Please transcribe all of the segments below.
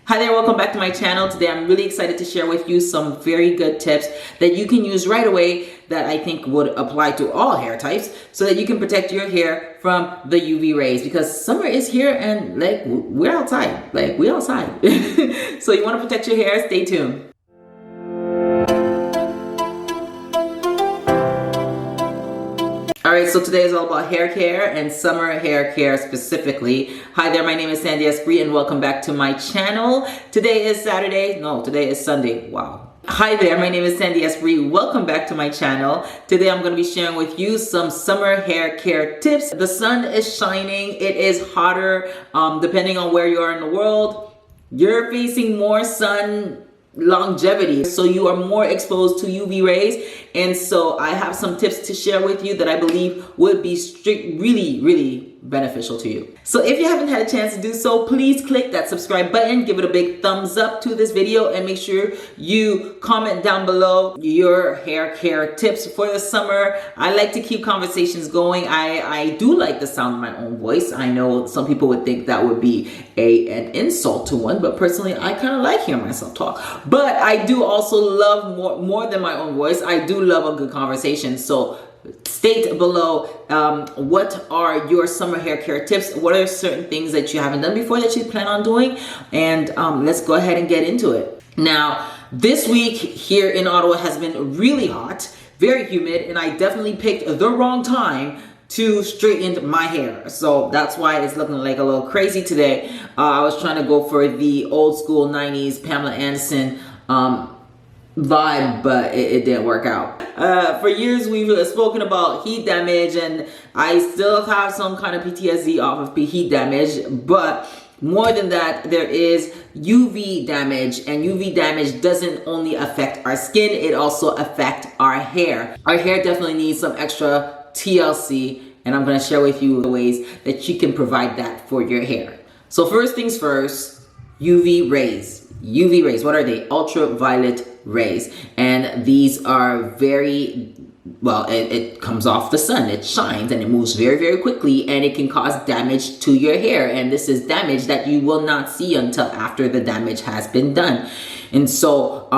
Hi there, welcome back to my channel. Today I'm really excited to share with you some very good tips that you can use right away that I think would apply to all hair types so that you can protect your hair from the UV rays, because summer is here and like we're outside, so you want to protect your hair. Stay tuned. Alright, so today is all about hair care and summer hair care specifically. Hi there, my name is Sandy Esprit and welcome back to my channel. Today is Saturday. No, today is Sunday. Wow. Hi there, my name is Sandy Esprit. Welcome back to my channel. Today I'm going to be sharing with you some summer hair care tips. The sun is shining. It is hotter. Depending on where you are in the world, you're facing more sun longevity, so you are more exposed to UV rays, and so I have some tips to share with you that I believe would be really beneficial to you. So if you haven't had a chance to do so, please click that subscribe button, give it a big thumbs up to this video, and make sure you comment down below your hair care tips for the summer. I like to keep conversations going. I do like the sound of my own voice. I know some people would think that would be an insult to one, but personally I kind of like hearing myself talk. But I do also love more than my own voice. I do love a good conversation. So state below what are your summer hair care tips. What are certain things that you haven't done before that you plan on doing, and let's go ahead and get into it. Now, this week here in Ottawa has been really hot, very humid, and I definitely picked the wrong time to straighten my hair, so that's why it's looking like a little crazy today. I was trying to go for the old school 90s Pamela Anderson vibe, but it didn't work out. For years we've spoken about heat damage, and I still have some kind of PTSD off of heat damage, but more than that, there is UV damage, and UV damage doesn't only affect our skin, it also affects our hair. Our hair definitely needs some extra TLC, and I'm going to share with you the ways that you can provide that for your hair. So first things first, UV rays. UV rays, what are they? Ultraviolet rays, and these are very, well, it comes off the sun, it shines, and it moves very quickly, and it can cause damage to your hair, and this is damage that you will not see until after the damage has been done. And so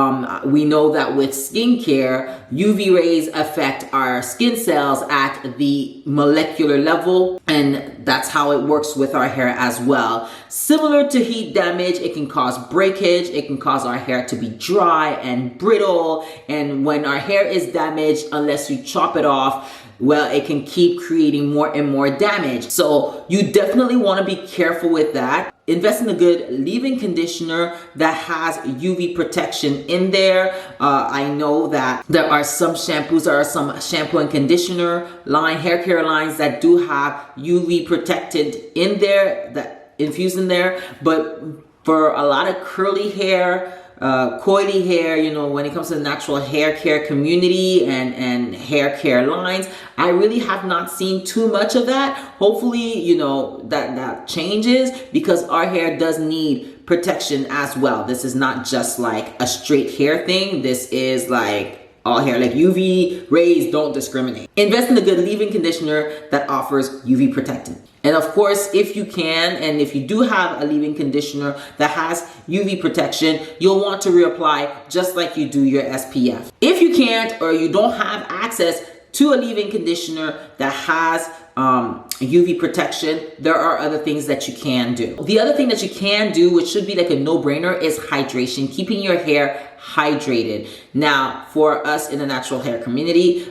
we know that with skincare, UV rays affect our skin cells at the molecular level, and that's how it works with our hair as well. Similar to heat damage, it can cause breakage, it can cause our hair to be dry and brittle, and when our hair is damaged, unless you chop it off, well, it can keep creating more and more damage. So you definitely want to be careful with that. Invest in a good leave-in conditioner that has UV protection in there. I know that there are some shampoos, there are some shampoo and conditioner hair care lines that do have UV protected in there, that infused in there, but for a lot of curly hair, coily hair, you know, when it comes to the natural hair care community and hair care lines, I really have not seen too much of that. Hopefully, you know, that changes, because our hair does need protection as well. This is not just like a straight hair thing. This is like all hair. Like UV rays don't discriminate. Invest in a good leave-in conditioner that offers UV protectant. And of course, if you can, and if you do have a leave-in conditioner that has UV protection, you'll want to reapply just like you do your SPF. If you can't, or you don't have access to a leave-in conditioner that has UV protection, there are other things that you can do. The other thing that you can do, which should be like a no-brainer, is hydration, keeping your hair hydrated. Now, for us in the natural hair community,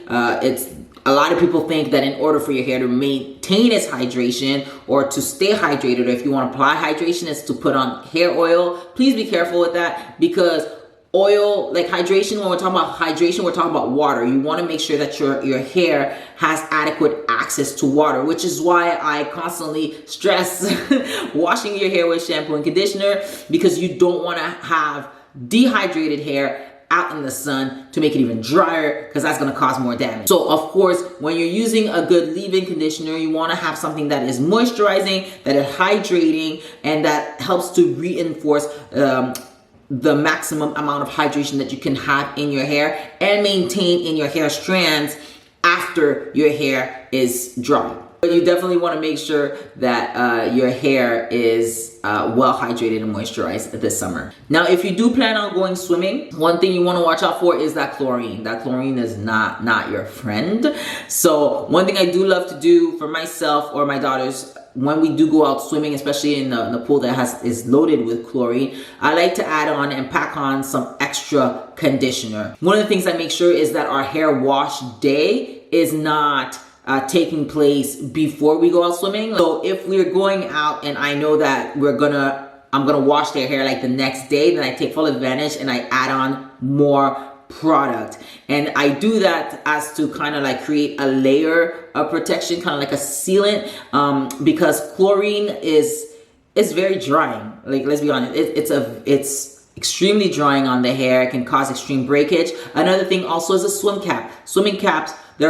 a lot of people think that in order for your hair to maintain its hydration or to stay hydrated, or if you want to apply hydration, is to put on hair oil. Please be careful with that, because oil, like hydration, when we're talking about hydration, we're talking about water. You want to make sure that your hair has adequate access to water, which is why I constantly stress washing your hair with shampoo and conditioner, because you don't want to have dehydrated hair out in the sun to make it even drier, because that's going to cause more damage. So of course, when you're using a good leave-in conditioner, you want to have something that is moisturizing, that is hydrating, and that helps to reinforce the maximum amount of hydration that you can have in your hair and maintain in your hair strands after your hair is dry. But you definitely want to make sure that your hair is well hydrated and moisturized this summer. Now, if you do plan on going swimming, one thing you want to watch out for is that chlorine. That chlorine is not your friend. So one thing I do love to do for myself or my daughters when we do go out swimming, especially in the pool that is loaded with chlorine, I like to add on and pack on some extra conditioner. One of the things I make sure is that our hair wash day is not taking place before we go out swimming. So if we're going out and I know that I'm gonna wash their hair like the next day, then I take full advantage and I add on more product. And I do that as to kind of like create a layer of protection, kind of like a sealant, because chlorine is very drying. Like, let's be honest, it's extremely drying on the hair. It can cause extreme breakage. Another thing also is a swim cap. Swimming caps, they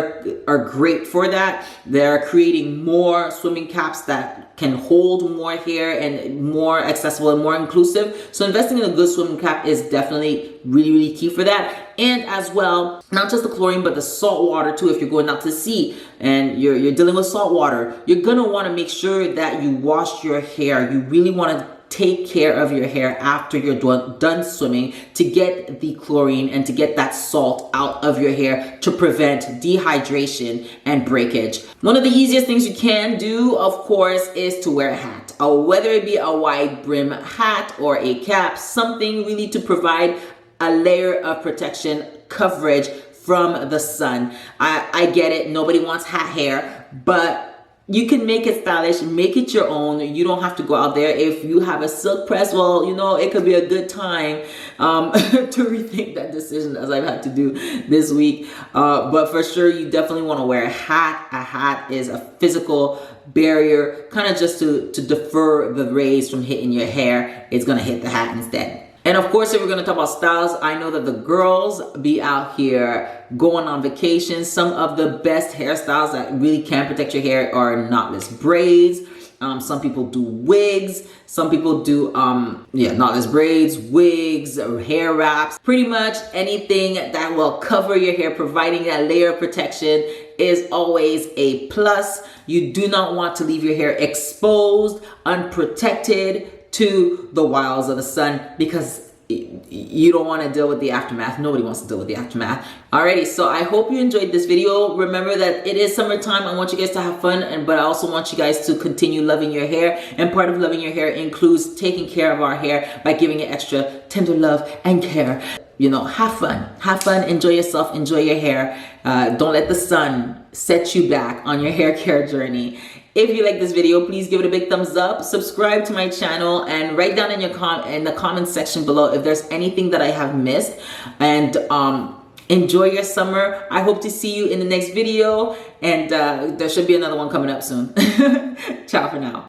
are great for that. They're creating more swimming caps that can hold more hair and more accessible and more inclusive. So investing in a good swimming cap is definitely really key for that. And as well, not just the chlorine, but the salt water too. If you're going out to sea and you're dealing with salt water, you're gonna want to make sure that you wash your hair. You really want to take care of your hair after you're done swimming to get the chlorine and to get that salt out of your hair to prevent dehydration and breakage. One of the easiest things you can do, of course, is to wear a hat. Whether it be a wide brim hat or a cap, something really to provide a layer of protection, coverage from the sun. I get it, nobody wants hat hair, but you can make it stylish, make it your own. You don't have to go out there. If you have a silk press, well, you know, it could be a good time to rethink that decision, as I've had to do this week. But for sure, you definitely want to wear a hat. A hat is a physical barrier, kind of just to defer the rays from hitting your hair. It's going to hit the hat instead. And of course, if we're going to talk about styles, I know that the girls be out here going on vacation. Some of the best hairstyles that really can protect your hair are knotless braids. Some people do wigs. Some people do, knotless braids, wigs, hair wraps. Pretty much anything that will cover your hair, providing that layer of protection is always a plus. You do not want to leave your hair exposed, unprotected to the wiles of the sun, because you don't want to deal with the aftermath. Nobody wants to deal with the aftermath. Alrighty, so I hope you enjoyed this video. Remember that it is summertime. I want you guys to have fun, but I also want you guys to continue loving your hair. And part of loving your hair includes taking care of our hair by giving it extra tender love and care. You know, have fun, enjoy yourself, enjoy your hair. Don't let the sun set you back on your hair care journey. If you like this video, please give it a big thumbs up, subscribe to my channel, and write down in the comment section below if there's anything that I have missed. And enjoy your summer. I hope to see you in the next video, and there should be another one coming up soon. Ciao for now.